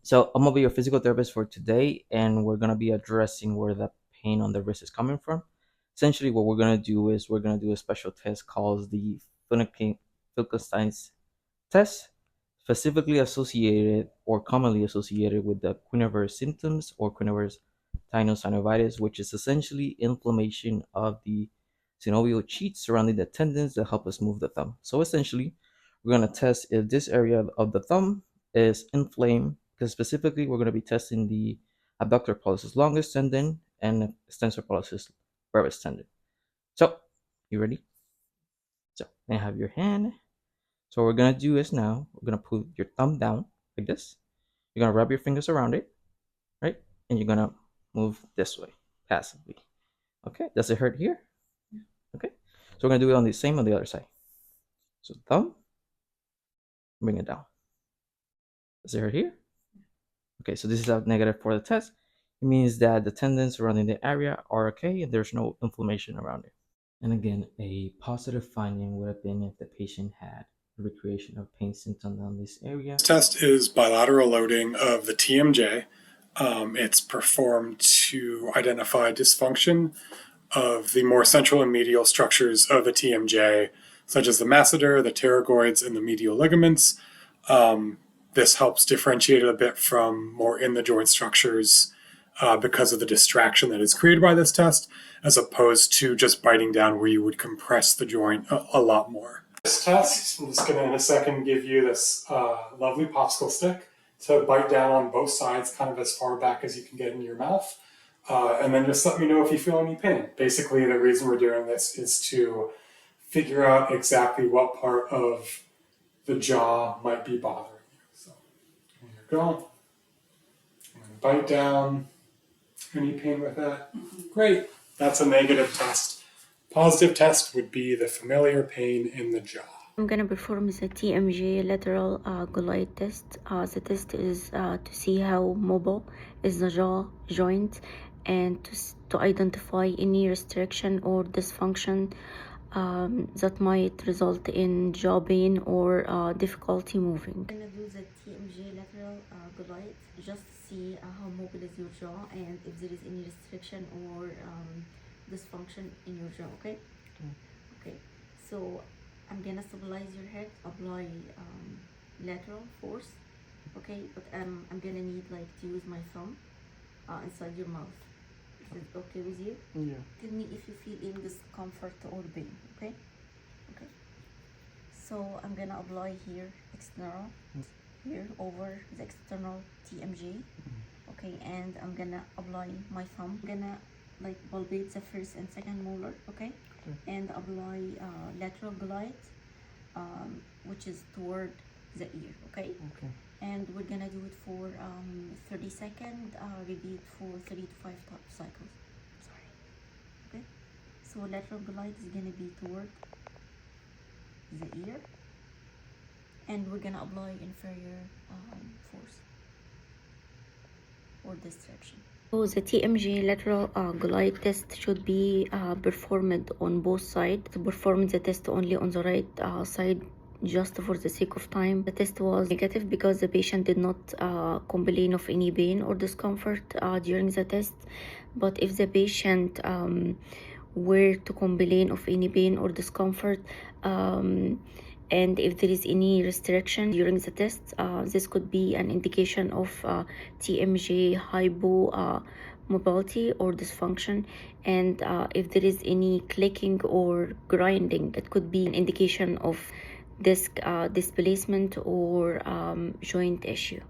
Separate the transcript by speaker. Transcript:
Speaker 1: So I'm gonna be your physical therapist for today, and we're gonna be addressing where the pain on the wrist is coming from. Essentially, what we're gonna do is we're gonna do a special test called the Finkelstein's test, specifically associated or commonly associated with the Queen's symptoms or Queen's tenosynovitis, which is essentially inflammation of the synovial sheath surrounding the tendons that help us move the thumb. So essentially, we're going to test if this area of the thumb is inflamed, because specifically we're going to be testing the abductor pollicis longus tendon and extensor pollicis brevis tendon. So, you ready? So, you have your hand. So what we're gonna do is now we're gonna put your thumb down like this. You're gonna wrap your fingers around it, right? And you're gonna move this way passively. Okay, does it hurt here? Okay, so we're gonna do it on the same on the other side. So thumb, bring it down. Does it hurt here? Okay, so this is a negative for the test. It means that the tendons surrounding the area are okay and there's no inflammation around it. And again, a positive finding would have been if the patient had a recreation of pain symptoms on this area.
Speaker 2: This test is bilateral loading of the TMJ. It's performed to identify dysfunction of the more central and medial structures of the TMJ, such as the masseter, the pterygoids, and the medial ligaments. This helps differentiate it a bit from more in the joint structures because of the distraction that is created by this test, as opposed to just biting down where you would compress the joint a lot more. This test, I'm just going to in a second give you this lovely popsicle stick to bite down on both sides, kind of as far back as you can get in your mouth. And then just let me know if you feel any pain. Basically, the reason we're doing this is to figure out exactly what part of the jaw might be bothering you. So here you go. Bite down. Any pain with that? Great. That's a negative test. Positive test would be the familiar pain in the jaw.
Speaker 3: I'm gonna perform the TMJ lateral glide test. The test is to see how mobile is the jaw joint and to identify any restriction or dysfunction that might result in jaw pain or difficulty moving. I'm gonna do the TMJ lateral glide just to see how mobile is your jaw and if there is any restriction or dysfunction in your jaw, okay? Okay, so I'm gonna stabilize your head, apply lateral force, okay? But I'm gonna need like to use my thumb inside your mouth. Is it okay with you?
Speaker 2: Yeah.
Speaker 3: Tell me if you feel any discomfort or pain, okay? Okay. So I'm gonna apply here external, here over the external TMJ, okay? And I'm gonna apply my thumb. I'm gonna like palpate the first and second molar, okay? And apply lateral glide, which is toward the ear, okay?
Speaker 2: Okay.
Speaker 3: And we're gonna do it for 30 seconds, repeat for 3 to 5 cycles. Sorry. Okay? So lateral glide is gonna be toward the ear, and we're gonna apply inferior force or distraction. So the TMJ lateral glide test should be performed on both sides. To perform the test only on the right side just for the sake of time. The test was negative because the patient did not complain of any pain or discomfort during the test. But if the patient were to complain of any pain or discomfort, and if there is any restriction during the test, this could be an indication of TMJ hypomobility or dysfunction. And if there is any clicking or grinding, it could be an indication of disc displacement or joint issue.